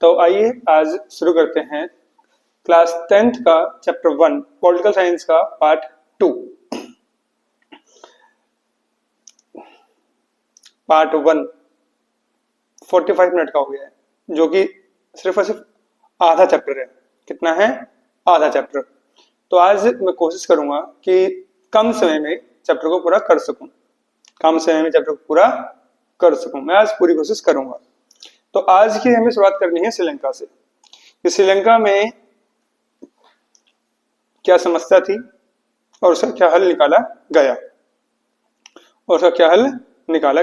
तो आइए आज शुरू करते हैं क्लास 10th का चैप्टर 1 पॉलिटिकल साइंस का पार्ट 2। पार्ट 1 45 मिनट का हो गया है, जो कि सिर्फ और सिर्फ आधा चैप्टर है। कितना है? आधा चैप्टर। तो आज मैं कोशिश करूंगा कि कम समय में चैप्टर को पूरा कर सकूं। मैं आज पूरी कोशिश करूंगा। तो आज की हमें शुरुआत करनी है श्रीलंका से कि श्रीलंका में क्या समस्या थी और उसका क्या हल निकाला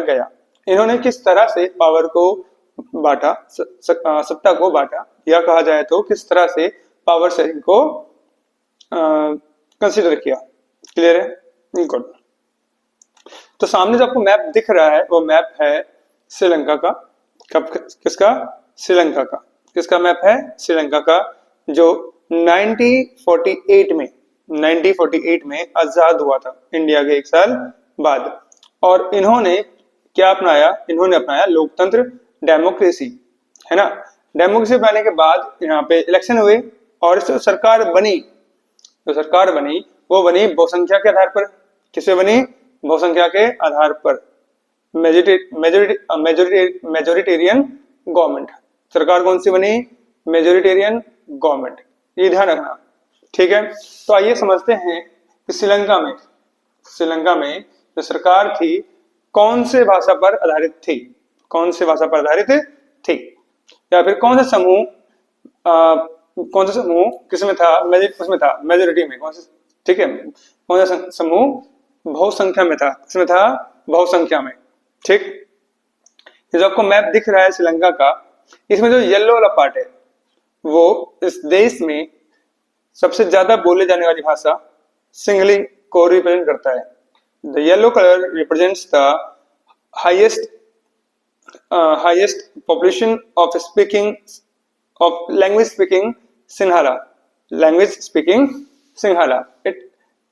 गया। इन्होंने किस तरह से पावर को बांटा, सत्ता को बांटा, या कहा जाए तो किस तरह से पावर शेयरिंग को कंसीडर किया। क्लियर है? गुड। तो सामने जो आपको मैप दिख रहा है वो मैप है श्रीलंका का। किसका? श्रीलंका का। किसका मैप है? श्रीलंका का, जो 1948 में आजाद हुआ था इंडिया के एक साल बाद। और इन्होंने क्या अपनाया? इन्होंने अपनाया लोकतंत्र, डेमोक्रेसी, है ना। डेमोक्रेसी अपनाने के बाद यहाँ पे इलेक्शन हुए और जो सरकार बनी वो बनी बहुसंख्या के आधार पर। किससे बनी? बहुसंख्या के आधार पर। Majoritarian government. सरकार कौन सी बनी? Majoritarian government. ये ध्यान रखना, ठीक है। तो आइए समझते हैं कि श्रीलंका में जो सरकार थी कौन से भाषा पर आधारित थी, या फिर कौन सा समूह किसमें था? उसमें था मेजोरिटी में। कौन सा? ठीक है, कौन सा समूह बहुसंख्या में था? किसमें था? बहुसंख्या में। ठीक। ये जो आपको मैप दिख रहा है श्रीलंका का, इसमें जो येलो वाला पार्ट है वो इस देश में सबसे ज्यादा बोले जाने वाली भाषा सिंहली को रिप्रेजेंट करता है। The yellow colour represents the highest population of language speaking Sinhala.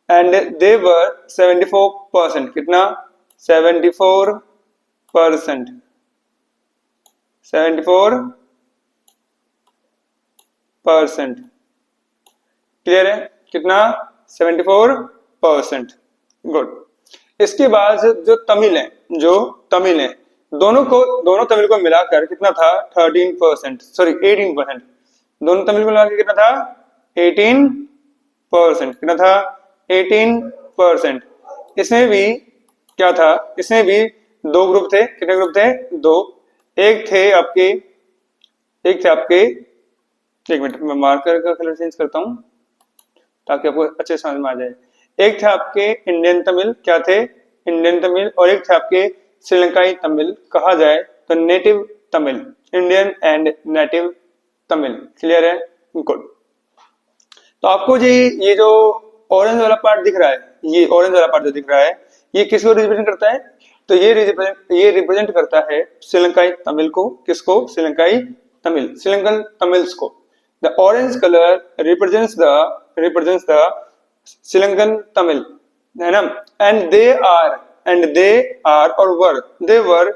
And they were 74%. कितना? 74%। क्लियर है? कितना? 74%। गुड। इसके बाद जो तमिल है दोनों तमिल को मिलाकर कितना था? 18%। दोनों तमिल को मिलाकर कितना था? 18%। कितना था? 18%। इसमें भी क्या था? इसमें भी दो ग्रुप थे। कितने ग्रुप थे? दो। एक थे आपके एक मिनट मैं मार्कर का कलर चेंज करता हूं ताकि आपको अच्छे समझ में आ जाए। एक थे आपके इंडियन तमिल। क्या थे? इंडियन तमिल। और एक थे आपके श्रीलंकाई तमिल, कहा जाए तो native Tamil. Indian and native Tamil. Clear है? गुड। तो आपको जी ये जो ऑरेंज वाला पार्ट दिख रहा है, ये किसको रिप्रेजेंट करता है? तो ये रिप्रेजेंट करता है श्रीलंकाई तमिल को। किसको? श्रीलंकाई तमिल, श्रीलंकन तमिल्स को। The orange colour represents the Sri Lankan Tamil, है ना। And they were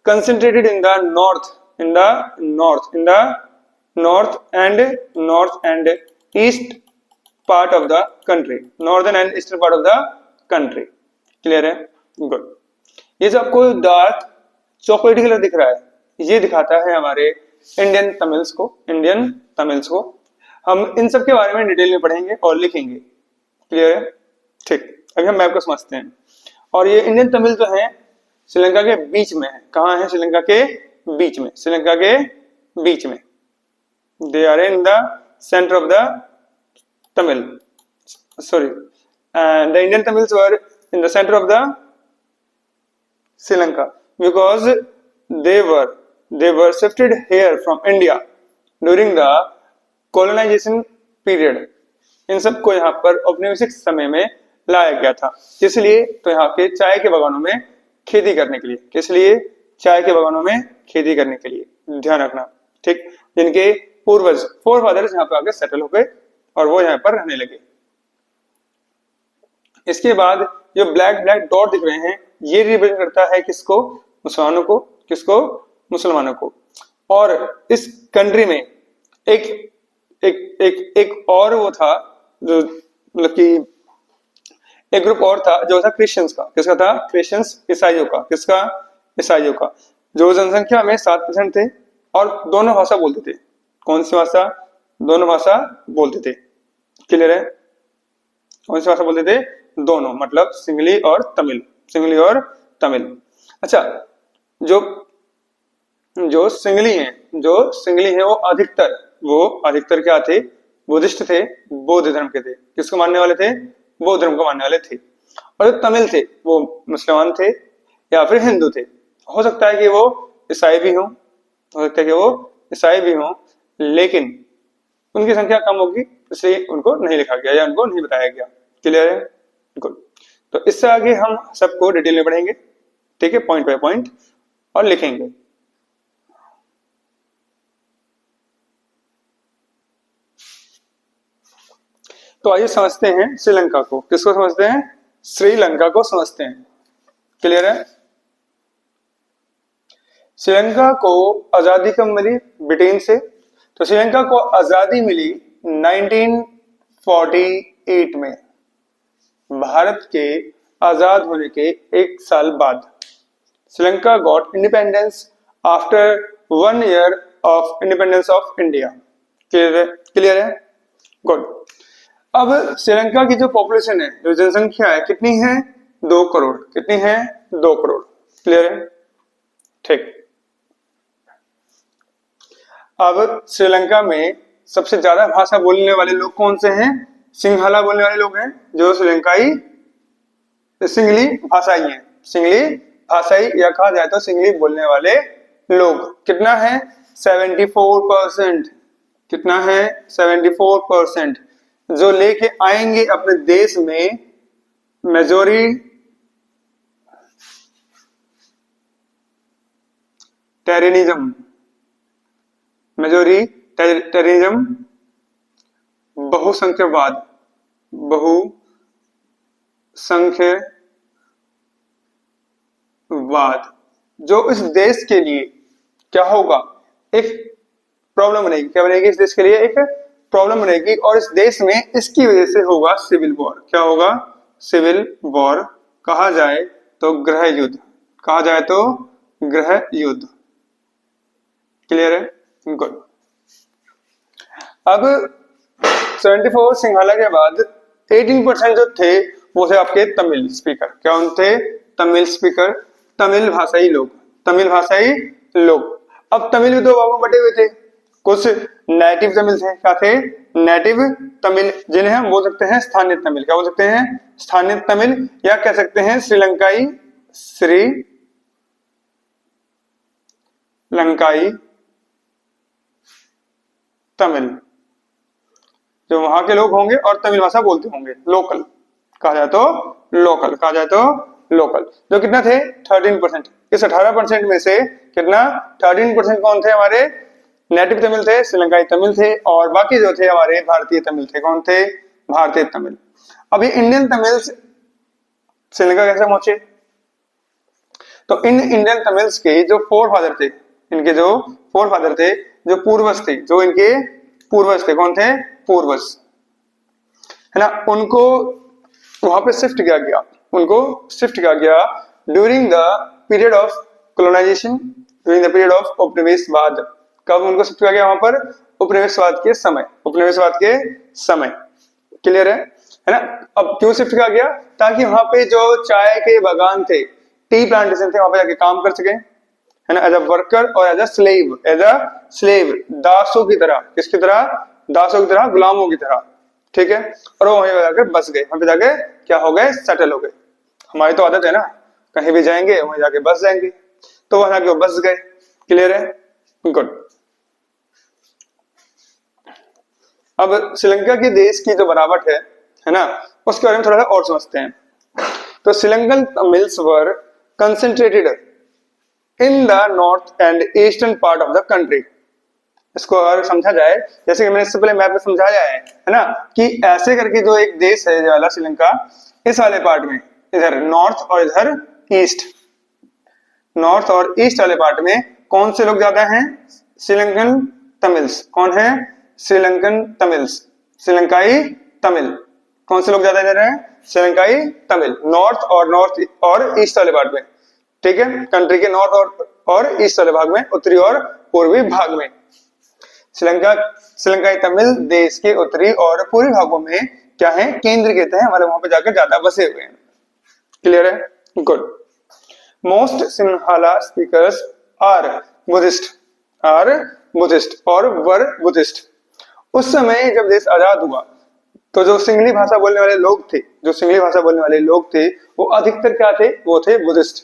concentrated in the north and east part of the country, northern and eastern part of the country. Clear है? गुड। ये जो आपको डार्क चॉकलेटी कलर दिख रहा है, ये दिखाता है हमारे इंडियन तमिल्स को। हम इन सब के बारे में डिटेल में पढ़ेंगे और लिखेंगे। क्लियर है? ठीक। अभी हम मैप को समझते हैं। और ये इंडियन तमिल जो है श्रीलंका के बीच में है। कहाँ है? श्रीलंका के बीच में। They are in the centre of the Tamil. The Indian Tamils were in the centre of the Sri Lanka because they were shifted here from India during the colonization period. इन सबको यहाँ पर औपनिवेशिक समय में लाया गया था। इसलिए तो यहाँ के चाय के बागानों में खेती करने के लिए, ध्यान रखना। ठीक। जिनके फोरफादर्स यहाँ पे आके सेटल हो गए और वो यहाँ पर रहने लगे। इसके बाद जो ब्लैक डॉट दिख रहे हैं ये रिप्रेजेंट करता है किसको? मुसलमानों को। और इस कंट्री में एक एक एक एक और वो था जो मतलब कि एक ग्रुप और था जो था क्रिश्चियंस का। किसका था? क्रिश्चियंस, ईसाइयों का। किसका? ईसाइयों का। जो जनसंख्या में 7% थे और दोनों भाषा बोलते थे। कौन सी भाषा? दोनों भाषा बोलते थे। क्लियर है? कौन सी भाषा बोलते थे? दोनों, मतलब सिंगली और तमिल। सिंगली और तमिल। अच्छा, जो जो सिंगली हैं, वो अधिकतर क्या थे? बुद्धिस्ट थे, बौद्ध धर्म के थे। किसको मानने वाले थे? बौद्ध धर्म को मानने वाले थे। और जो तमिल थे वो मुसलमान थे या फिर हिंदू थे। हो सकता है कि वो ईसाई भी हों, लेकिन उनकी संख्या कम होगी, इसलिए उनको नहीं लिखा गया या उनको नहीं बताया गया। क्लियर है? गुड। तो इससे आगे हम सबको डिटेल में पढ़ेंगे, ठीक है, पॉइंट बाय पॉइंट, और लिखेंगे। तो आइए समझते हैं श्रीलंका को। किसको समझते हैं? श्रीलंका को समझते हैं। क्लियर है? श्रीलंका को आजादी कब मिली? ब्रिटेन से। तो श्रीलंका को आजादी मिली 1948 में, भारत के आजाद होने के 1 साल बाद। Sri Lanka got independence after 1 year of independence of India. Clear है? गुड। अब श्रीलंका की जो पॉपुलेशन है, जो जनसंख्या है, कितनी है? 2 करोड़। कितनी है? 2 करोड़। क्लियर है? ठीक। अब श्रीलंका में सबसे ज्यादा भाषा बोलने वाले लोग कौन से हैं? सिंहला बोलने वाले लोग हैं, जो श्रीलंकाई सिंगली भाषाई हैं। सिंगली भाषाई या कहा जाए तो सिंगली बोलने वाले लोग कितना है? 74%। कितना है? 74%। जो लेके आएंगे अपने देश में मेजोरिटेरिज्म, बहुसंख्यवाद, जो इस देश के लिए क्या होगा? एक प्रॉब्लम बनेगी। क्या बनेगी? इस देश के लिए एक प्रॉब्लम बनेगी, और इस देश में इसकी वजह से होगा सिविल वॉर। क्या होगा? Civil war. कहा जाए तो गृह युद्ध। कहा जाए तो गृह युद्ध। क्लियर है? गुड। अब 74 सिंघाला के बाद 18% जो थे वो थे आपके तमिल स्पीकर। क्या थे? तमिल स्पीकर, तमिल भाषाई लोग। अब तमिल भी 2 भागों में बटे हुए थे। कुछ नेटिव तमिल थे। क्या थे? नेटिव तमिल, जिन्हें हम बोल सकते हैं स्थानीय तमिल। क्या बोल सकते हैं? स्थानीय तमिल, या कह सकते हैं श्रीलंकाई तमिल, जो वहां के लोग होंगे और तमिल भाषा बोलते होंगे। लोकल कहा जाए तो लोकल, जो कितना थे? 13%। इस 18% में से कितना? 13% कौन थे? हमारे नेटिव तमिल थे, श्रीलंकाई तमिल थे, और बाकी जो थे हमारे भारतीय तमिल थे। कौन थे? भारतीय तमिल। अभी इंडियन तमिल श्रीलंका कैसे पहुंचे? तो इन इंडियन तमिल्स के जो फोरफादर थे, जो पूर्वज थे, कौन थे? पूर्वज, है ना, उनको वहां पे शिफ्ट किया गया during the period of colonisation, during the period of उपनिवेशवाद। कब उनको शिफ्ट किया गया? वहां पर उपनिवेशवाद के समय। क्लियर है ना? अब क्यों शिफ्ट किया गया? ताकि वहां पे जो चाय के बागान थे, टी प्लांटेशन थे, वहां पे जाके काम कर सके, है ना, एज अ वर्कर और एज अ स्लेव, दासों की तरह। किसकी तरह? दासों की तरह, गुलामों की तरह। ठीक है? और वो वहीं जाकर बस गए, वहां पे जाके क्या हो गए? सेटल हो गए। हमारी तो आदत है ना, कहीं भी जाएंगे वहीं जाके बस जाएंगे, तो वहां जाके बस गए। क्लियर है? गुड। अब श्रीलंका की देश की जो बनावट है ना, उसके बारे में थोड़ा सा और समझते हैं। तो Sri Lankan Tamils were concentrated in the north and eastern part of the country. इसको अगर समझा जाए, जैसे कि मैंने इससे पहले मैप में समझाया है ना, कि ऐसे करके जो एक देश है वाला श्रीलंका, इस वाले पार्ट में इधर नॉर्थ और ईस्ट वाले पार्ट में कौन से लोग ज्यादा हैं? श्रीलंकन तमिल्स। कौन है? श्रीलंकन तमिल्स, श्रीलंकाई तमिल। कौन से लोग ज्यादा रह रहे हैं? श्रीलंकाई तमिल, नॉर्थ और ईस्ट वाले पार्ट में, ठीक है, कंट्री के नॉर्थ और ईस्ट वाले भाग में, उत्तरी और पूर्वी भाग में। श्रीलंकाई तमिल देश के उत्तरी और पूर्वी भागों में क्या है? केंद्र कहते हैं, हमारे वहां पे जाकर ज्यादा बसे हुए हैं। क्लियर है? Good. Most Sinhala speakers are Buddhist और वर बुद्धिस्ट। उस समय जब देश आजाद हुआ तो जो सिंगली भाषा बोलने वाले लोग थे, वो अधिकतर क्या थे? वो थे बुद्धिस्ट।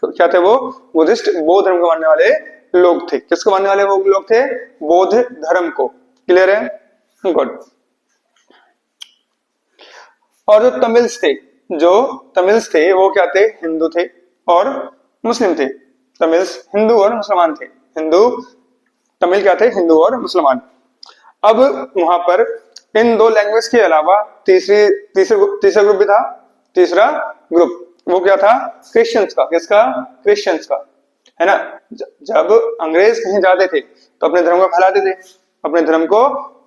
क्या थे वो? बुद्धिस्ट, बौद्ध धर्म को मानने वाले लोग थे। किसको मानने वाले वो लोग थे? बौद्ध धर्म को। क्लियर है? गुड। और जो तमिल्स थे वो क्या थे? हिंदू थे और मुस्लिम थे। तमिल्स हिंदू और मुसलमान थे। तमिल क्या थे? हिंदू और मुसलमान। अब वहां पर इन दो लैंग्वेज के अलावा तीसरा ग्रुप भी था। तीसरा ग्रुप वो क्या था? क्रिश्चियंस का। किसका? क्रिश्चियंस का, है ना। जब अंग्रेज कहीं जाते थे तो अपने धर्म को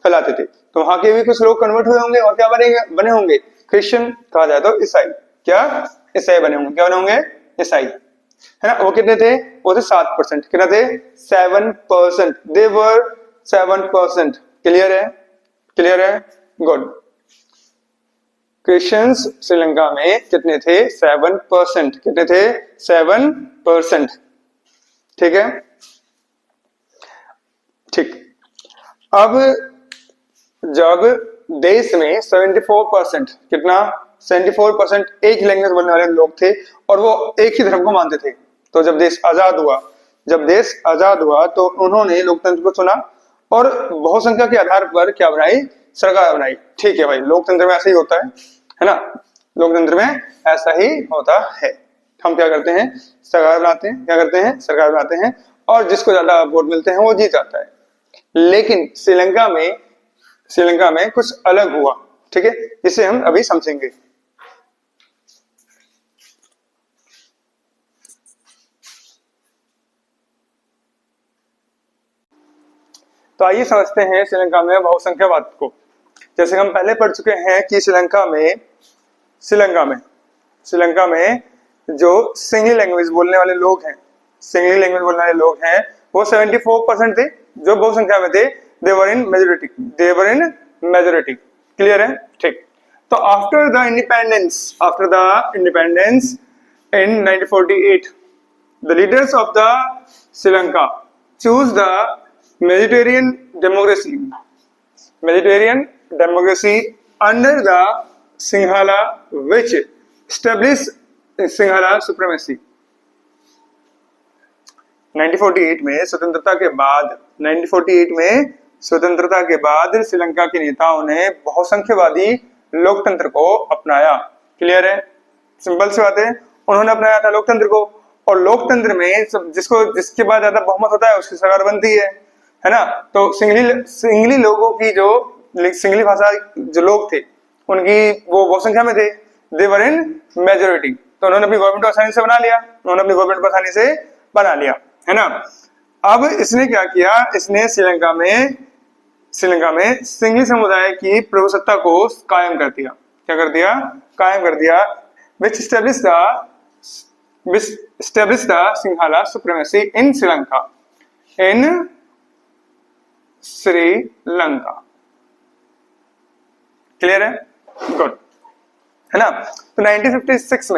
फैलाते थे, तो वहां के भी कुछ लोग कन्वर्ट हुए होंगे और क्या बने होंगे? क्रिश्चियन, कहा जाए तो ईसाई। क्या? ईसाई बने होंगे। क्या बने होंगे? ईसाई, है ना। वो कितने थे? वो थे 7%। कितना थे? 7%। दे वर 7%। क्लियर है? गुड। क्रिश्चियंस श्रीलंका में कितने थे? 7%। कितने थे? 7%। ठीक है, ठीक। अब जब देश में 74%, कितना? 74% एक ही लैंग्वेज बोलने वाले लोग थे और वो एक ही धर्म को मानते थे। तो जब देश आजाद हुआ तो उन्होंने लोकतंत्र को चुना और बहुसंख्या के आधार पर क्या बनाई? सरकार बनाई। ठीक है भाई, लोकतंत्र में ऐसा ही होता है ना। लोकतंत्र में ऐसा ही होता है। हम क्या करते हैं? सरकार बनाते हैं और जिसको ज्यादा वोट मिलते हैं वो जीत जाता है। लेकिन श्रीलंका में कुछ अलग हुआ, ठीक है, इसे हम अभी समझेंगे। तो आइए समझते हैं श्रीलंका में बहुसंख्यावाद को। जैसे हम पहले पढ़ चुके हैं कि श्रीलंका में जो सिंगली लैंग्वेज बोलने वाले लोग हैं वो 74% थे, जो बहुसंख्या में थे। देवर इन मेजोरिटी। क्लियर है? ठीक। तो after the independence in 1948, the leaders of the Sri Lanka choose the Mediterranean democracy under the Sinhala, which established Sinhala supremacy. 1948 में स्वतंत्रता के बाद श्रीलंका के नेताओं ने बहुसंख्यवादी लोकतंत्र को अपनाया। क्लियर है? सिंपल सी बात है, उन्होंने अपनाया था लोकतंत्र को। और लोकतंत्र में जिसके बाद ज्यादा बहुमत होता है उसकी सरकार बनती है ना। तो सिंगली लोगों की जो सिंगली भाषा जो लोग थे उनकी वो बहुसंख्या में थे। देवर इन मेजोरिटी। तो उन्होंने अपनी गवर्नमेंट को आसानी से बना लिया, है ना। अब इसने क्या किया? इसने श्रीलंका में सिंगली समुदाय की प्रभुसत्ता को कायम कर दिया। क्या कर दिया? कायम कर दिया। which established the Sinhala supremacy in Sri Lanka. Clear है? गुड, है ना। तो 1956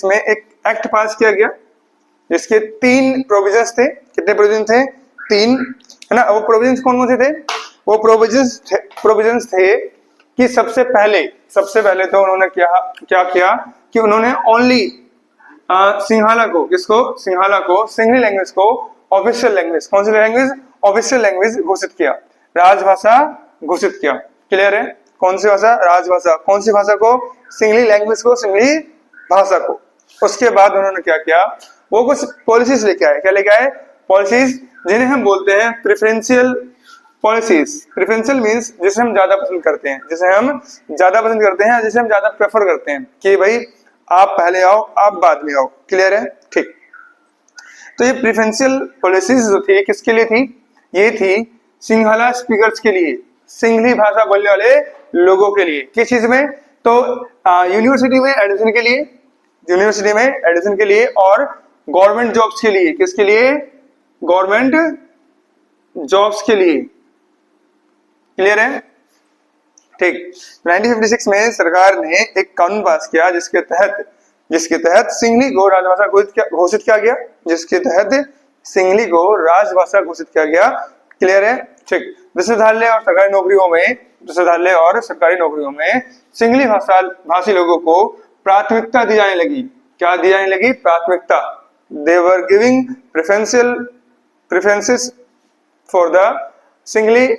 में एक एक्ट पास किया गया जिसके 3 प्रोविजंस थे। कितने प्रोविजन थे? 3, है ना। वो प्रोविजंस कौन से थे? वो प्रोविजंस थे कि सबसे पहले तो उन्होंने क्या किया कि उन्होंने ओनली सिंहाला को सिंगली लैंग्वेज को ऑफिशियल लैंग्वेज, कौन सी लैंग्वेज? ऑफिशियल लैंग्वेज घोषित किया, राजभाषा घोषित किया। क्लियर है? कौन सी भाषा? राजभाषा। कौन सी भाषा को? सिंगली लैंग्वेज को, सिंगली भाषा को। उसके बाद उन्होंने क्या किया? वो कुछ पॉलिसीज लेके आए। क्या लेके आए? पॉलिसीज, जिन्हें हम बोलते हैं प्रेफरेंशियल पॉलिसीज। प्रेफरेंशियल मींस जिसे हम ज्यादा पसंद करते हैं, जिसे हम ज्यादा प्रेफर करते हैं कि भाई आप पहले आओ, आप बाद में आओ। क्लियर है? ठीक। तो ये प्रेफरेंशियल पॉलिसीज जो थी किसके लिए थी? ये थी सिंहला स्पीकर्स के लिए, सिंहली भाषा बोलने वाले लोगों के लिए। किस चीज में? तो यूनिवर्सिटी में एडमिशन के लिए, यूनिवर्सिटी में एडमिशन के लिए और गवर्नमेंट जॉब्स के लिए। किसके लिए? गवर्नमेंट जॉब्स के लिए। क्लियर है? ठीक। 1956 में सरकार ने एक कानून पास किया जिसके तहत सिंहली को राजभाषा घोषित किया गया, जिसके तहत सिंहली को राजभाषा घोषित किया गया। क्लियर है? ठीक। विश्वविद्यालय और सरकारी नौकरियों में सिंहली भाषी लोगों को प्राथमिकता दी जाने लगी। क्या दी जाने लगी? प्राथमिकता। They were giving preferences for the Singhli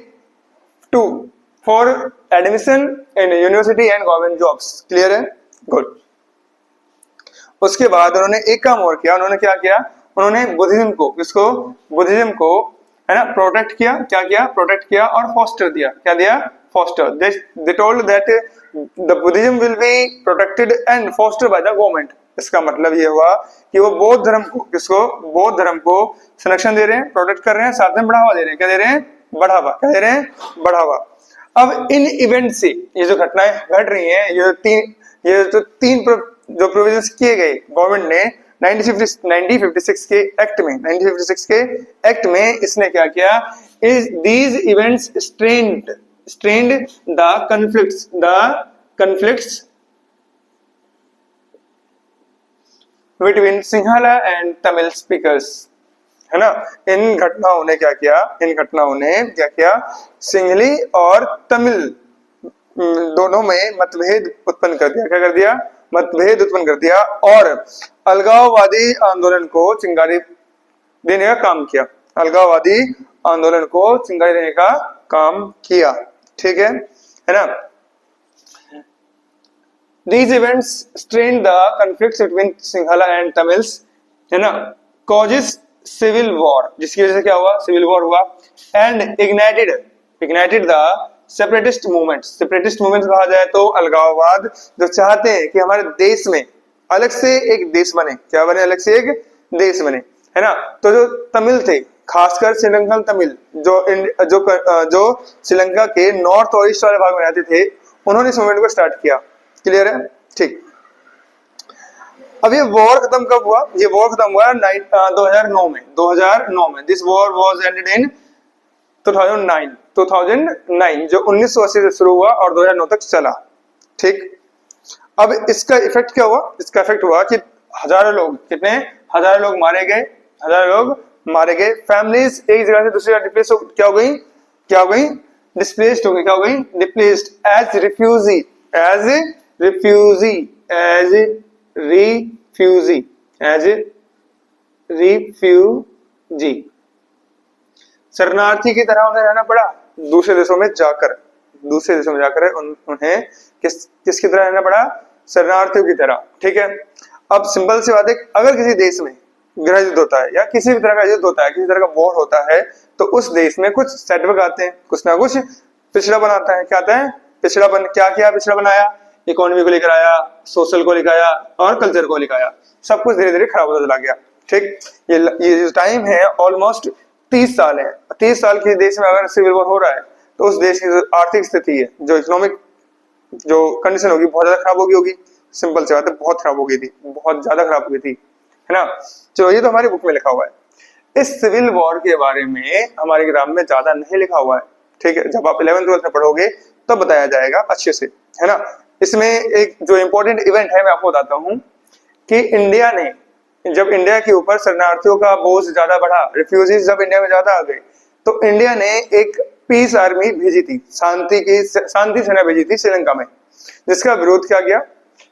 for admission in university and government jobs। Clear है? गुड। उसके बाद उन्होंने एक काम और किया। उन्होंने क्या किया? उन्होंने बुद्धिज्म को है ना प्रोटेक्ट किया। क्या किया? प्रोटेक्ट किया और फॉस्टर दिया। क्या दिया? Foster. They told that the Buddhism will be protected and foster by the government. इसका मतलब ये हुआ कि वो बौद्ध धर्म को संरक्षण दे रहे हैं, प्रोटेक्ट कर रहे हैं, साथ में बढ़ावा दे रहे हैं। क्या दे रहे हैं? बढ़ावा। क्या दे रहे हैं? बढ़ावा। अब इन इवेंट से ये जो घटनाएं घट रही हैं, ये जो तीन जो प्रोविजंस किए गए गवर्नमेंट ने 1956 के एक्ट में इसने क्या किया? These events strained the conflicts between Sinhala and Tamil speakers। है ना? इन घटनाओं ने क्या किया? सिंहली और तमिल दोनों में मतभेद उत्पन्न कर दिया। क्या कर दिया? मतभेद उत्पन्न कर दिया और अलगाववादी आंदोलन को चिंगारी देने का काम किया। ठीक है ना? These events strained the conflicts between Sinhala and Tamils, है ना? Causes civil war, जिसकी वजह से क्या हुआ? सिविल वॉर हुआ। And ignited the separatist movement कहा जाए तो अलगाववाद, जो चाहते हैं कि हमारे देश में अलग से एक देश बने। क्या बने? अलग से एक देश बने, है ना? तो जो तमिल थे, खासकर श्रीलंकन तमिल, जो श्रीलंका के नॉर्थ और ईस्ट वाले भाग में रहते थे, उन्होंने इस मूवमेंट को स्टार्ट किया। क्लियर है? ठीक। अब ये वॉर खत्म कब हुआ? ये वॉर खत्म हुआ 2009 में। This war was ended in 2009, जो 1980 से शुरू हुआ और 2009 तक चला। ठीक। अब इसका इफेक्ट क्या हुआ? इसका इफेक्ट हुआ कि हजारों लोग मारे गए। फैमिलीज एक जगह से दूसरी जगह डिस्प्लेस्ड हो गई। डिस्प्लेस्ड एज रिफ्यूजी, शरणार्थी की तरह उन्हें रहना पड़ा। दूसरे देशों में जाकर उन्हें किसकी तरह रहना पड़ा? शरणार्थियों की तरह। ठीक है। अब सिंपल सी बात है, अगर किसी देश में गृह युद्ध होता है या किसी भी तरह का युद्ध होता है, किसी तरह का वॉर होता है, तो उस देश में कुछ सेटबैक आते हैं, कुछ ना कुछ पिछड़ापन आता है। क्या आता है? पिछड़ापन। क्या पिछड़ा बनाया? इकोनॉमी को लेकर आया, सोशल को लेकर आया और कल्चर को लेकर आया। सब कुछ धीरे धीरे खराब होता चला गया। ठीक। ये जो टाइम है ऑलमोस्ट 30 साल है। 30 साल के देश में अगर सिविल वॉर हो रहा है तो उस देश की जो आर्थिक स्थिति है, जो इकोनॉमिक जो कंडीशन होगी, बहुत ज्यादा खराब होगी। सिंपल सी बात है, बहुत खराब हो गई थी, बहुत ज्यादा खराब हो गई थी, है ना? चलो, ये तो हमारी बुक में लिखा हुआ है। इस सिविल वॉर के बारे में हमारे किताब में ज्यादा नहीं लिखा हुआ है। ठीक है। जब आप 11th-12th में पढ़ोगे तब बताया जाएगा अच्छे से, है ना? इसमें एक जो इम्पोर्टेंट इवेंट है मैं आपको बताता हूँ कि जब इंडिया के ऊपर शरणार्थियों का बोझ ज्यादा बढ़ा, रिफ्यूजीज जब इंडिया में ज्यादा आ गए, तो इंडिया ने एक पीस आर्मी भेजी थी, शांति सेना भेजी थी श्रीलंका में, जिसका विरोध किया गया,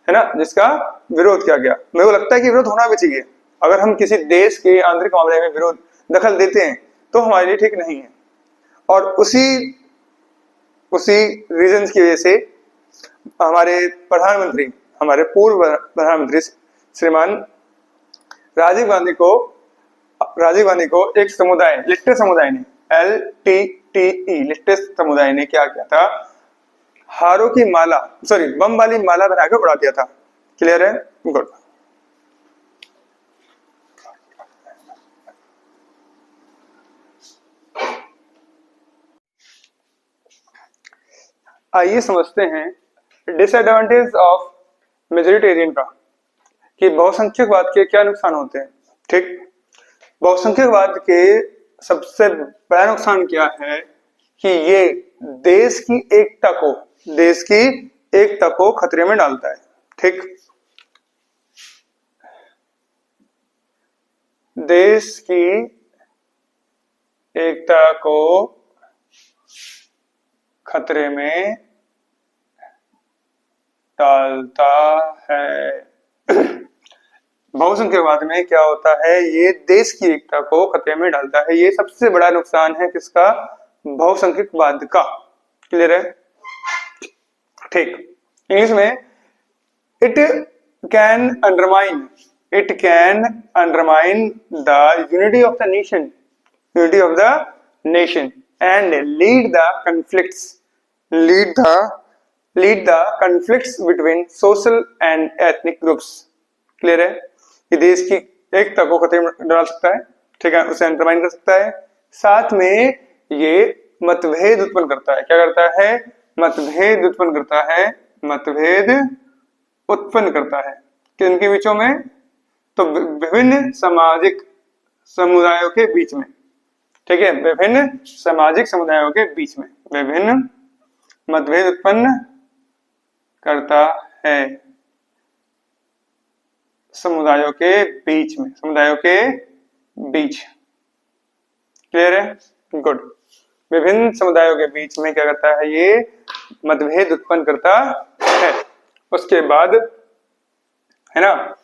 है ना? मेरे को लगता है कि विरोध होना भी चाहिए। अगर हम किसी देश के आंतरिक मामले में दखल देते हैं तो हमारे लिए ठीक नहीं है। और उसी रीजन की वजह से हमारे पूर्व प्रधानमंत्री श्रीमान राजीव गांधी को एक समुदाय, लिट्टे समुदाय ने, LTTE, लिट्टे समुदाय ने क्या किया था? बम वाली माला बनाकर उड़ा दिया था। क्लियर है? गुड। आइए समझते हैं डिसएडवांटेज ऑफ मेजोरिटेरियन का, कि बहुसंख्यकवाद के क्या नुकसान होते हैं। ठीक, बहुसंख्यकवाद के सबसे बड़ा नुकसान क्या है कि ये देश की एकता को खतरे में डालता है। ठीक, देश की एकता को खतरे में डालता है। बहुसंख्यकवाद में क्या होता है, ये देश की एकता को खतरे में डालता है। ये सबसे बड़ा नुकसान है किसका, बहुसंख्यकवाद का। क्लियर है? ठीक, इंग्लिश में it can undermine the unity of the nation and lead the conflicts between social and ethnic groups। Clear है? ये देश की एकता को खतरे में डाल सकता है। ठीक है, उसे अंडरमाइन कर सकता है। साथ में ये मतभेद उत्पन्न करता है। क्या करता है? मतभेद उत्पन्न करता है कि उनके बीचों में, तो विभिन्न सामाजिक समुदायों के बीच में। ठीक है, विभिन्न सामाजिक समुदायों के बीच में विभिन्न मतभेद उत्पन्न करता है समुदायों के बीच। क्लियर है? गुड। विभिन्न समुदायों के बीच में क्या करता है, ये मतभेद उत्पन्न करता है। उसके बाद है ना,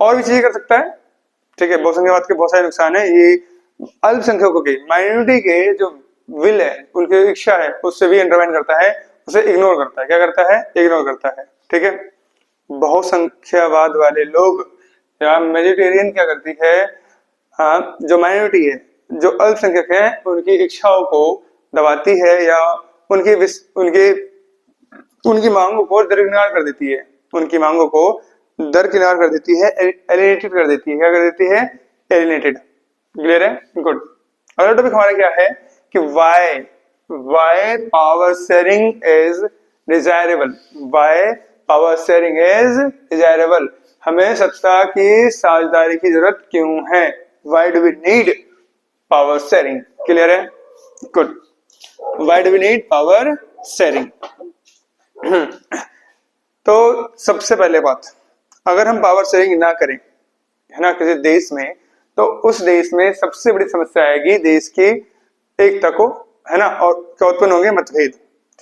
और भी चीजें कर सकता है। ठीक है, बहुसंख्यवाद के बहुत सारे नुकसान है। ये अल्पसंख्यकों के, माइनॉरिटी के जो विल है, उनकी इच्छा है, उससे भी अंडरमाइन करता है, उसे इग्नोर करता है। क्या करता है? इग्नोर करता है। ठीक है, बहुसंख्यवाद वाले लोग या मेजोरिटेरियन क्या करती है, जो माइनॉरिटी है, जो अल्पसंख्यक है, उनकी इच्छाओं को दबाती है या उनकी मांगों को दरकिनार कर देती है। एलिनेटेड कर देती है। क्या कर देती है? एलिनेटेड। क्लियर है? गुड। अगला टॉपिक हमारा क्या है कि why power sharing is desirable। हमें सत्ता की साझेदारी की जरूरत क्यों है? Why do we need power sharing? Clear है? Good. Why do we need power sharing? तो सबसे पहले बात, अगर हम पावर शेयरिंग ना करें, है ना, किसी देश में, तो उस देश में सबसे बड़ी समस्या आएगी देश की एकता को, है ना, और क्या उत्पन्न होंगे? मतभेद।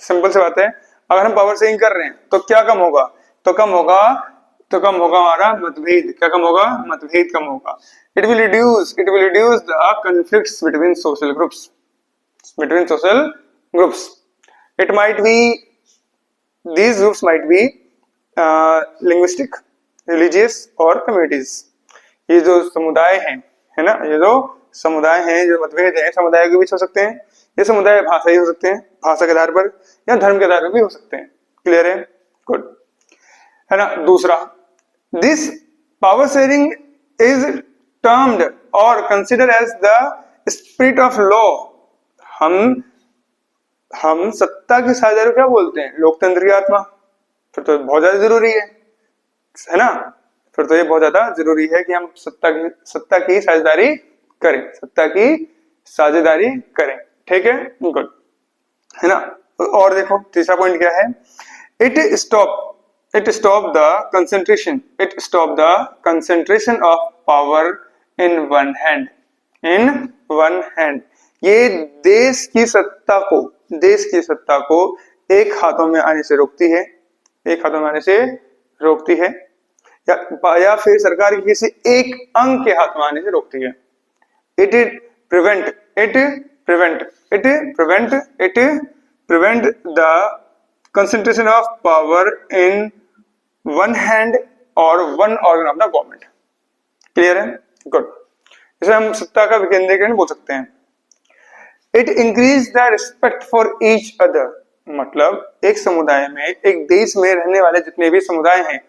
सिंपल सी बात है, अगर हम पावर शेयरिंग कर रहे हैं तो क्या कम होगा? तो कम होगा हमारा मतभेद। क्या कम होगा? मतभेद कम होगा। It will reduce the conflicts between social groups. It might be, these groups might be linguistic, religious और communities। ये जो समुदाय हैं, है ना, ये जो समुदाय हैं, जो मतभेद हैं, समुदाय के बीच हो सकते हैं। ये समुदाय भाषाई हो सकते हैं, भाषा के आधार पर, या धर्म के आधार पर भी हो सकते हैं। क्लियर है? गुड, है ना। दूसरा, this power sharing is termed or consider as the spirit of law. हम सत्ता की साझेदारी क्या बोलते हैं? लोकतंत्र की आत्मा। फिर तो बहुत ज्यादा जरूरी है ना, फिर तो ये बहुत ज्यादा जरूरी है कि हम सत्ता की साझेदारी करें। ठीक है, गुड, है ना। और देखो तीसरा पॉइंट क्या है, it stop the concentration of power in one hand. ये देश की सत्ता को एक हाथों में आने से रोकती है, या फिर सरकार के किसी एक अंग के हाथ में आने से रोकती है। It prevent the concentration of power in one hand or one organ of the government। Clear है? गुड। इसे हम सत्ता का विकेंद्रीकरण बोल सकते हैं। It increase the respect for each other. मतलब एक समुदाय में, एक देश में रहने वाले जितने भी समुदाय हैं,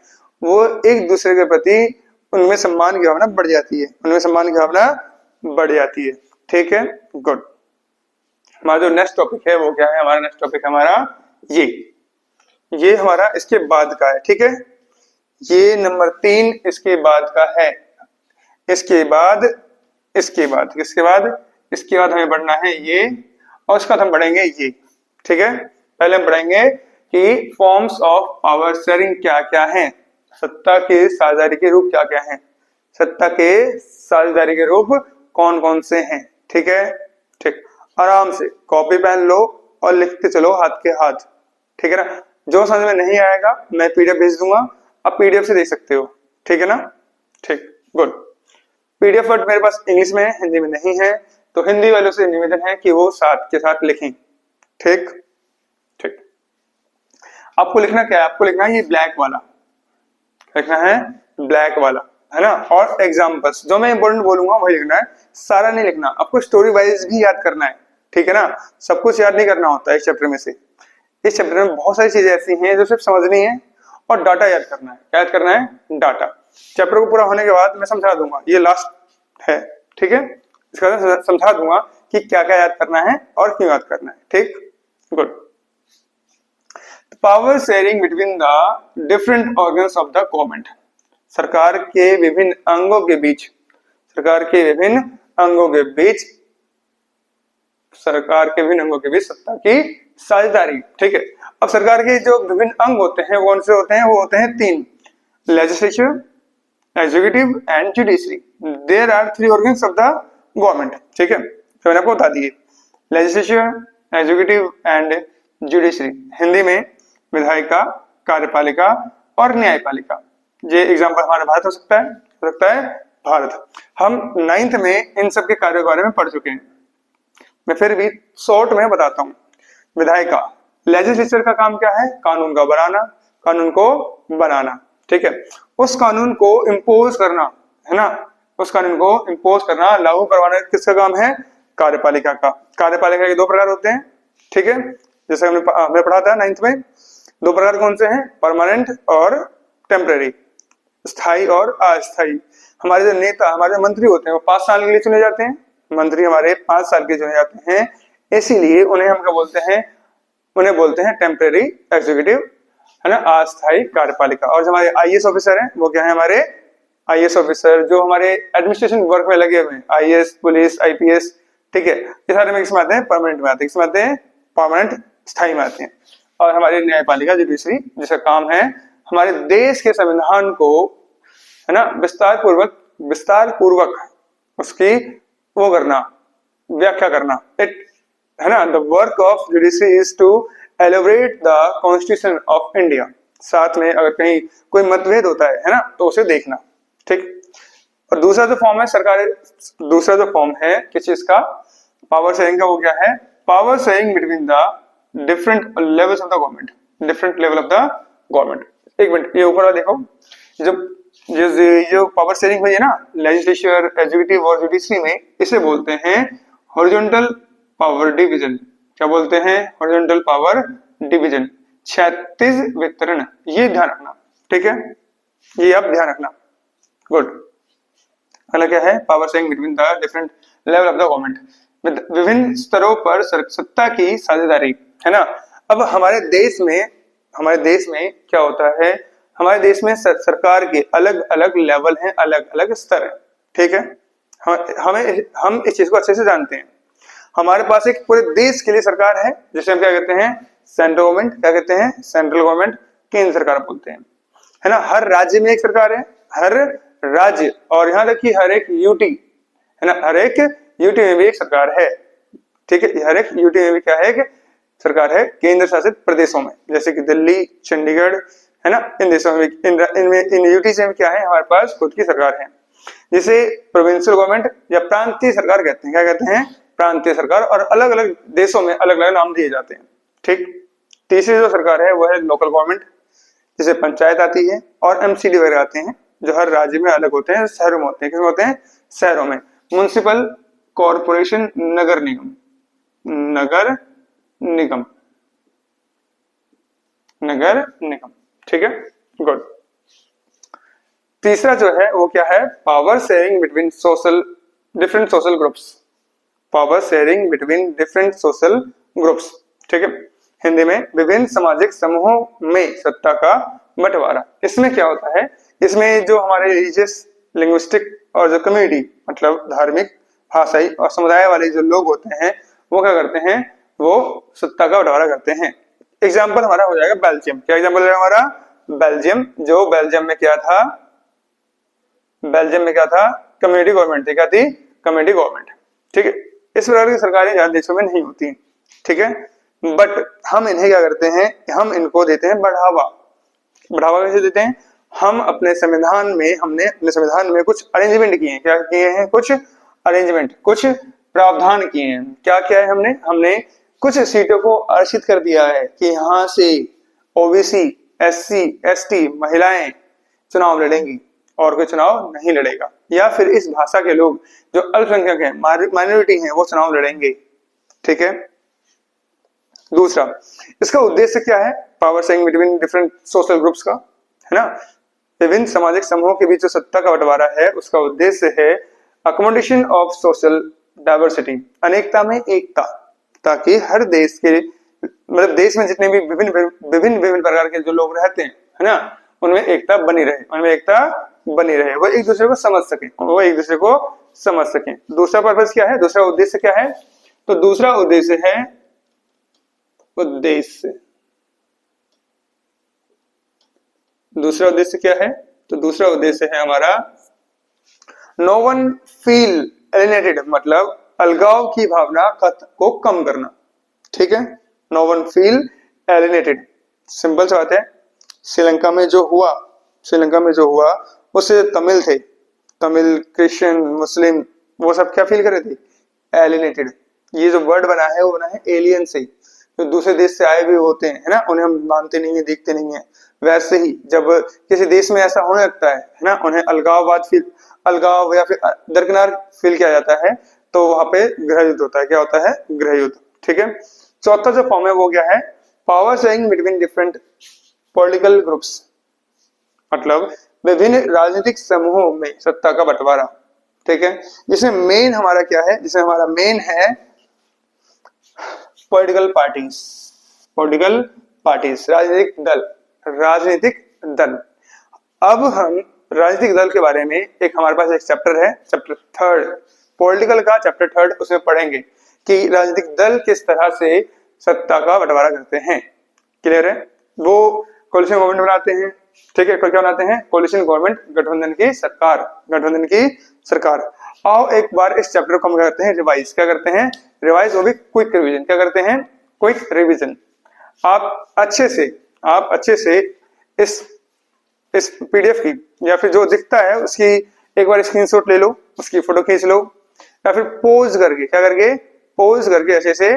वो एक दूसरे के प्रति उनमें सम्मान की भावना बढ़ जाती है। ठीक है, गुड। हमारा जो नेक्स्ट टॉपिक है वो क्या है? हमारा नेक्स्ट टॉपिक हमारा ये हमारा इसके बाद का है, ठीक है। ये नंबर 3 इसके बाद का है। इसके बाद हमें पढ़ना है ये, और उसके बाद हम पढ़ेंगे ये, ठीक है। पहले हम पढ़ेंगे कि फॉर्म्स ऑफ पावर शेयरिंग क्या क्या हैं, सत्ता के साझेदारी के रूप क्या क्या हैं, सत्ता के साझेदारी के रूप कौन कौन से हैं, ठीक है। ठीक, आराम से कॉपी पेन लो और लिखते चलो हाथ के हाथ, ठीक है ना। जो समझ में नहीं आएगा मैं पीडीएफ भेज दूंगा, आप पीडीएफ से देख सकते हो, ठीक है ना। ठीक, गुड। पीडीएफ वर्ड मेरे पास इंग्लिश में है, हिंदी में नहीं है, तो हिंदी वालों से निवेदन है कि वो साथ के साथ लिखें, ठीक। ठीक, आपको लिखना क्या है, आपको लिखना है ये ब्लैक वाला, लिखना है ब्लैक वाला, है ना। और एग्जांपल्स जो मैं इंपॉर्टेंट बोलूंगा वही लिखना है, सारा नहीं लिखना। आपको स्टोरी वाइज भी याद करना है, ठीक है ना। सब कुछ याद नहीं करना होता है इस चैप्टर में से। इस चैप्टर में बहुत सारी चीजें ऐसी हैं जो सिर्फ समझनी है और डाटा याद करना है। क्या याद करना है? डाटा। चैप्टर को पूरा होने के बाद मैं समझा दूंगा, ये लास्ट है, ठीक है। इसके बाद समझा दूंगा कि क्या क्या याद करना है और क्यों याद करना है, ठीक। Good. Power sharing between the different organs of the government, सरकार के विभिन्न अंगों के बीच, सत्ता की साझेदारी, ठीक है। अब सरकार के जो विभिन्न अंग होते हैं वो कौन से होते हैं? वो होते हैं 3, legislature, executive and judiciary. There are 3 organs of the government, ठीक है। तो मैंने आपको बता दिए, legislature, executive and judiciary. Hindi में विधायिका, कार्यपालिका और न्यायपालिका। ये एग्जाम्पल हमारा भारत हो सकता है, भारत। हम 9th में इन सब के कार्यों के बारे में पढ़ चुके हैं, मैं फिर भी शॉर्ट में बताता हूँ। विधायिका, लेजिस्लेचर का काम क्या है? कानून को बनाना, ठीक है। उस कानून को इम्पोज करना, है ना, उस कानून को इम्पोज करना, लागू करवाना किसका काम है? कार्यपालिका का। कार्यपालिका के 2 प्रकार होते हैं, ठीक है। जैसे हमने पढ़ा था 9th में, 2 प्रकार कौन से हैं? परमानेंट और टेम्परेरी, स्थायी और अस्थायी। हमारे जो नेता, हमारे जो मंत्री होते हैं वो 5 साल के लिए चुने जाते हैं, मंत्री हमारे 5 साल के चुने जाते हैं, इसीलिए उन्हें हम क्या बोलते हैं? उन्हें बोलते हैं टेम्परेरी एग्जीक्यूटिव, है ना, अस्थायी कार्यपालिका। और जो हमारे आईएएस ऑफिसर हैं वो क्या है? हमारे आईएएस ऑफिसर जो हमारे एडमिनिस्ट्रेशन वर्क में लगे हुए हैं, आईएएस, पुलिस, आईपीएस, ठीक है, ये सारे में किसमें आते हैं? परमानेंट में आते हैं। किसमें आते हैं? परमानेंट, स्थायी में आते हैं। और हमारी न्यायपालिका जुडिशरी, जिसका काम है हमारे देश के संविधान को, है ना, विस्तार पूर्वक उसकी वो करना, व्याख्या करना, है ना। The work of judiciary is to elaborate the constitution of India. साथ में अगर कहीं कोई मतभेद होता है ना, तो उसे देखना, ठीक। और दूसरा जो फॉर्म है किस चीज का? पावर शेयरिंग का, वो क्या है? Power sharing between the different levels of the government, different level of the government. एक मिनट, ये ऊपर देखो, जब जो पावर शेयरिंग हुई है ना, लेजिस्लेचर, एग्जीक्यूटिव और जुडिशरी में, इसे बोलते हैं हॉरिजॉन्टल पावर डिवीजन। क्या बोलते हैं? हॉरिजॉन्टल पावर डिवीजन, क्षैतिज वितरण। ये ध्यान रखना, ठीक है, ये आप ध्यान रखना। गुड। अगला क्या है? Power sharing between the different level of the government, विभिन्न स्तरों पर सत्ता की साझेदारी, है ना। अब हमारे देश में क्या होता है? हमारे देश में सरकार के अलग अलग लेवल हैं, अलग अलग स्तर हैं, ठीक है। हम इस चीज को अच्छे से जानते हैं। हमारे पास एक पूरे देश के लिए सरकार है, जिसे हम क्या कहते हैं? Central government. क्या कहते हैं? सेंट्रल गवर्नमेंट, केंद्र सरकार बोलते हैं, है ना। हर राज्य में एक सरकार है, हर राज्य, और यहाँ तक कि हर एक यूटी, है ना, हर एक यूटी में भी एक सरकार है, ठीक है। हर एक यूटी में भी क्या है? सरकार है। केंद्र शासित प्रदेशों में, जैसे कि दिल्ली, चंडीगढ़, है ना, इन देशों में, इन यूटी से क्या है? हमारे पास खुद की सरकार है, जिसे प्रोविंशियल गवर्नमेंट या प्रांतीय सरकार कहते हैं। क्या कहते हैं? प्रांतीय सरकार। और अलग अलग देशों में अलग अलग नाम दिए जाते हैं, ठीक। तीसरी जो सरकार है वो है लोकल गवर्नमेंट, जिसे पंचायत आती है, और एमसीडी वगैरह आते हैं, जो हर राज्य में अलग होते हैं, शहरों में होते हैं। किसमें होते हैं? शहरों में। म्युनिसिपल कॉर्पोरेशन, नगर निगम, ठीक है। गुड। तीसरा जो है वो क्या है? Power sharing between different social groups, power sharing between different social groups, ठीक है। हिंदी में विभिन्न सामाजिक समूहों में सत्ता का बंटवारा। इसमें क्या होता है, इसमें जो हमारे रिलीजियस, लिंग्विस्टिक और जो कम्युनिटी मतलब धार्मिक, भाषाई और समुदाय वाले जो लोग होते हैं वो क्या करते हैं, वो सत्ता का बंटवारा करते हैं। एग्जाम्पल हमारा हो जाएगा बेल्जियम। क्या एग्जाम्पल है हमारा? बेल्जियम। जो बेल्जियम में क्या था, बेल्जियम में क्या था, कम्युनिटी गवर्नमेंट थी। क्या थी? Community government. ठीक है, इस प्रकार की सरकारें ज्यादा देशों में नहीं होती। ठीक है, बट हम इन्हें क्या करते हैं, हम इनको देते हैं बढ़ावा। बढ़ावा कैसे देते हैं? हम अपने संविधान में, हमने अपने संविधान में कुछ अरेंजमेंट किए हैं। क्या किए हैं? कुछ अरेंजमेंट, कुछ प्रावधान किए हैं। क्या किया है हमने? हमने कुछ सीटों को आरक्षित कर दिया है कि यहाँ से ओबीसी, एससी, एसटी महिलाएं चुनाव लड़ेंगी और कोई चुनाव नहीं लड़ेगा, या फिर इस भाषा के लोग जो अल्पसंख्यक हैं, माइनॉरिटी हैं, वो चुनाव लड़ेंगे। ठीक है। दूसरा, इसका उद्देश्य क्या है? Power sharing between different social groups का, है ना। विभिन्न सामाजिक समूहों के बीच जो सत्ता का बंटवारा है उसका उद्देश्य है अकोमोडेशन ऑफ सोशल डाइवर्सिटी, अनेकता में एकता, ताकि हर देश के मतलब देश में जितने भी विभिन्न प्रकार के जो लोग रहते हैं, है ना, उनमें एकता बनी रहे, उनमें एकता बनी रहे, वो एक दूसरे को समझ सके, वो एक दूसरे को समझ सके। दूसरा पर्पस क्या है? दूसरा उद्देश्य क्या है? तो दूसरा उद्देश्य है दूसरा उद्देश्य क्या है? तो दूसरा उद्देश्य है हमारा नो वन फील एलिनेटेड, मतलब अलगाव की भावना को कम करना। ठीक है, no one feel alienated. Simple सी बात है, श्रीलंका में जो हुआ उससे तमिल थे, तमिल, क्रिश्चियन, मुस्लिम, वो सब क्या फील कर रहे थे? एलिनेटेड। ये जो वर्ड बना है वो बना है एलियन से, जो दूसरे देश से आए हुए होते हैं, है ना, उन्हें हम मानते नहीं है, देखते नहीं है। वैसे ही जब किसी देश में ऐसा होने लगता है ना, उन्हें अलगाव या फिर दरकिनार फील किया जाता है, तो वहां पे गृह युद्ध होता है। क्या होता है? गृह युद्ध। ठीक है। चौथा जो फॉर्म है वो क्या है? Power sharing between different political groups, मतलब विभिन्न राजनीतिक समूहों में सत्ता का बंटवारा। ठीक है, जिसमें मेन हमारा क्या है? जिसमें हमारा मेन है पॉलिटिकल पार्टीज, राजनीतिक दल। अब हम राजनीतिक दल के बारे में एक हमारे पास एक चैप्टर है, चैप्टर 3 पॉलिटिकल का, चैप्टर 3 उसमें पढ़ेंगे कि राजनीतिक दल किस तरह से सत्ता का बंटवारा करते हैं। क्लियर है? वो कोलिशन गवर्नमेंट बनाते हैं। ठीक है, क्या बनाते हैं? कोलिशन गवर्नमेंट, गठबंधन की सरकार। आओ एक बार इस चैप्टर को हम क्या करते हैं? रिवाइज। क्या करते हैं? रिवाइज, वो भी क्विक रिवीजन। क्या करते हैं? Quick revision. आप अच्छे से इस पीडीएफ की या फिर जो दिखता है उसकी एक बार स्क्रीनशॉट ले लो, उसकी फोटो खींच लो, या फिर पोज करके अच्छे से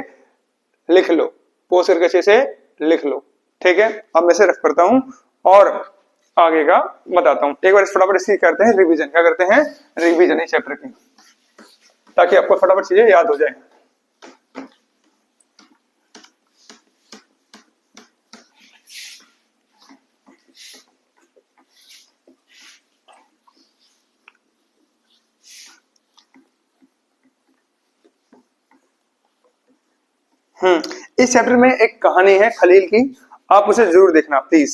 लिख लो। ठीक है, अब मैं से रख करता हूं और आगे का बताता हूं। एक बार फटाफट इसकी करते हैं रिवीजन। क्या करते हैं? रिवीजन इस चैप्टर की, ताकि आपको फटाफट चीजें याद हो जाए। इस चैप्टर में एक कहानी है खलील की, आप उसे जरूर देखना प्लीज।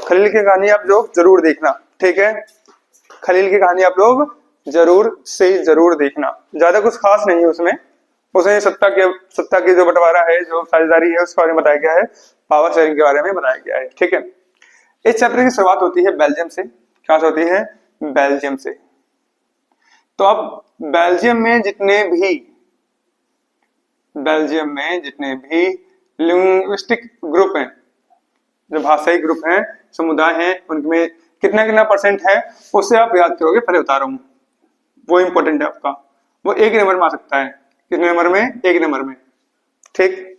खलील की कहानी आप लोग जरूर देखना। ठीक है, खलील की कहानी आप लोग जरूर देखना। ज्यादा कुछ खास नहीं है उसमें सत्ता की जो बंटवारा है, जो साझेदारी है, उसके बारे में बताया गया है, पावर शेयरिंग के बारे में बताया गया है। ठीक है, इस चैप्टर की शुरुआत होती है बेल्जियम से। क्या होती है? बेल्जियम से। तो अब बेल्जियम में जितने भी लिंग्विस्टिक ग्रुप हैं, जो भाषाई ग्रुप हैं, समुदाय हैं, उनमें कितना परसेंट है उससे आप याद करोगे। पहले बता रहा हूं, वो इंपॉर्टेंट है आपका। वो एक नंबर में आ सकता है। कितने नंबर में? एक नंबर में। ठीक,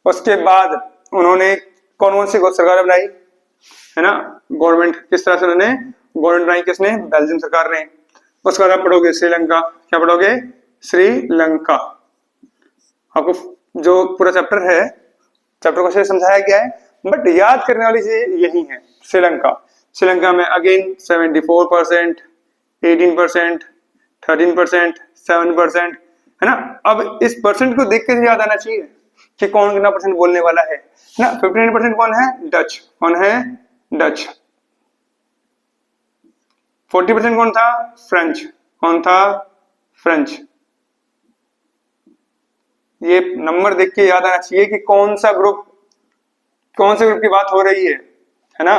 उसके बाद उन्होंने कौन सी सरकार बनाई, है ना, गवर्नमेंट किस तरह से उन्होंने गवर्नमेंट बनाई, किसने? बेल्जियम सरकार ने। उसके बाद आप पढ़ोगे श्रीलंका। क्या पढ़ोगे? श्रीलंका। आपको जो पूरा चैप्टर है, चैप्टर को समझाया गया है, बट याद करने वाली चीज यही है। श्रीलंका में अगेन 74%, 18%, 13%, 7%, है ना। अब इस परसेंट को देख के याद आना चाहिए कि कौन कितना परसेंट बोलने वाला है ना। 59% कौन है? डच। कौन है? डच। 40% कौन था? फ्रेंच। कौन था? फ्रेंच। ये नंबर देख के याद आना चाहिए कि कौन सा ग्रुप, कौन से ग्रुप की बात हो रही है ना।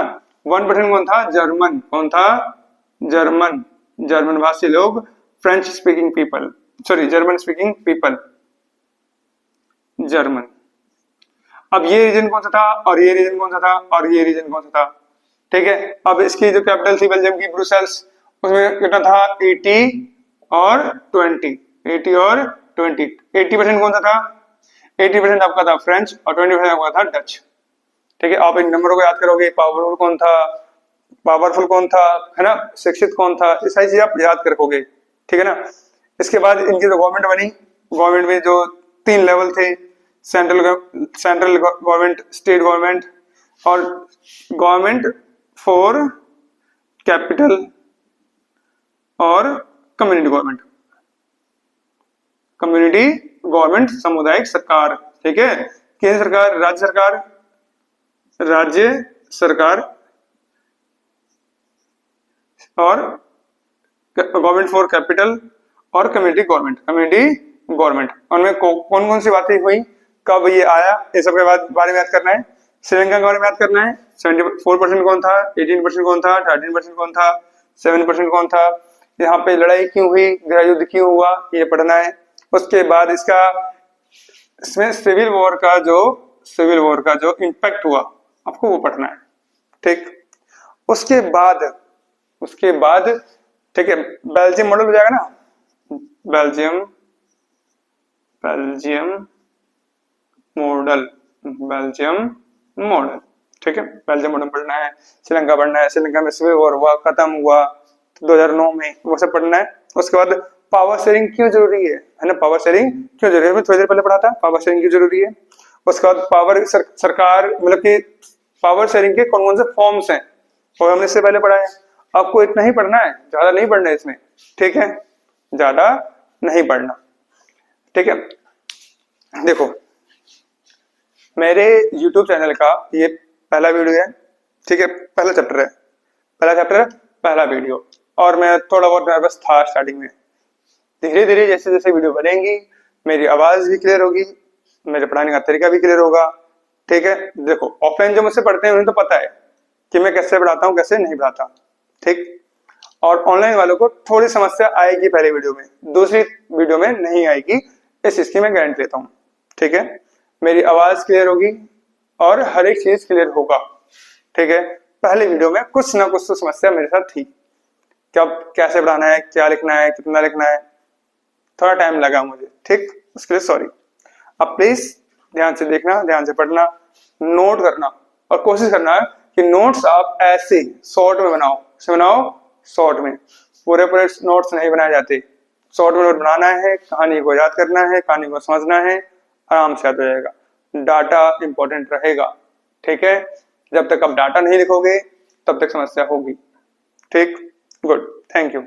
1% कौन था? जर्मन। कौन था? जर्मन। जर्मन भाषी लोग, French speaking people, sorry German speaking people, German. अब ये रीजन कौन सा था और ये रीजन कौन सा था और ये रीजन कौन सा था? ठीक है। अब इसकी जो कैपिटल थी बेल्जियम की, ब्रुसेल्स, उसमें कितना था? 80 और 20। 80 और 20। 80% कौन सा था? 80% आपका था फ्रेंच और 20% आपका था डच। ठीक है। आप इन नंबरों को याद करोगे। पावरफुल कौन था, पावरफुल कौन था, है ना, शिक्षित कौन था, ये सारी चीजें आप याद रखोगे। ठीक है ना। इसके बाद इनकी जो गवर्नमेंट बनी, गवर्नमेंट में जो 3 लेवल थे, सेंट्रल गवर्नमेंट, स्टेट गवर्नमेंट और गवर्नमेंट फॉर कैपिटल और कम्युनिटी गवर्नमेंट। कम्युनिटी गवर्नमेंट, सामुदायिक सरकार। ठीक है। केंद्र सरकार, राज्य सरकार, राज्य सरकार और गवर्नमेंट फॉर कैपिटल और कम्युनिटी गवर्नमेंट। कम्युनिटी गवर्नमेंट उनमें कौन कौन सी बातें हुई, कब ये आया, ये सब के बारे में याद करना है। श्रीलंका के बारे में याद करना है। 74% कौन था, 18% कौन था, 13% कौन था, 7% कौन था, यहाँ पे लड़ाई क्यों हुई, गृह युद्ध क्यों हुआ, ये पढ़ना है। उसके बाद इसमें सिविल वॉर का जो इम्पैक्ट हुआ आपको वो पढ़ना है। ठीक। उसके बाद ठीक है, बेल्जियम मॉडल हो जाएगा ना। Belgium model. ठीक है। बेल्जियम मॉडल पढ़ना है। श्रीलंका पढ़ना है। श्रीलंका में सिविल वॉर हुआ, खत्म हुआ 2009 में, वो सब पढ़ना है। उसके बाद पावर शेयरिंग क्यों जरूरी है ना, पावर शेयरिंग क्यों जरूरी है, मैं थोड़ी देर पहले पढ़ा था पावर शेयरिंग क्यों जरूरी है। उसके बाद सरकार मतलब कि पावर शेयरिंग के कौन कौन से फॉर्म्स हैं वो हमने इससे पहले पढ़ा है। आपको इतना ही पढ़ना है, ज्यादा नहीं पढ़ना है इसमें। ठीक है, ज्यादा नहीं पढ़ना। ठीक है। देखो मेरे YouTube चैनल का ये पहला वीडियो है। ठीक है, पहला चैप्टर, पहला वीडियो। और मैं थोड़ा बहुत नर्वस था स्टार्टिंग में। धीरे धीरे जैसे जैसे वीडियो बनेंगी मेरी आवाज भी क्लियर होगी, मेरे पढ़ाने का तरीका भी क्लियर होगा। ठीक है। देखो ऑफलाइन जो मुझसे पढ़ते हैं उन्हें तो पता है कि मैं कैसे पढ़ाता हूँ, कैसे नहीं पढ़ाता। ठीक। और ऑनलाइन वालों को थोड़ी समस्या आएगी पहले वीडियो में, दूसरी वीडियो में नहीं आएगी, इस चीज की मैं गारंटी लेता हूँ। ठीक है। मेरी आवाज क्लियर होगी और हर एक चीज क्लियर होगा। ठीक है। पहले वीडियो में कुछ ना कुछ तो समस्या मेरे साथ थी, क्या कैसे पढ़ाना है, क्या लिखना है, कितना लिखना है, थोड़ा टाइम लगा मुझे। ठीक, उसके लिए सॉरी। अब प्लीज ध्यान से देखना, ध्यान से पढ़ना, नोट करना और कोशिश करना कि नोट्स आप ऐसे शॉर्ट में बनाओ, शॉर्ट में। पूरे नोट्स नहीं बनाए जाते, शॉर्ट में नोट बनाना है, कहानी को याद करना है, कहानी को समझना है, आराम से याद हो जाएगा। डाटा इंपॉर्टेंट रहेगा। ठीक है। जब तक आप डाटा नहीं लिखोगे तब तक समस्या होगी। ठीक, गुड, थैंक यू।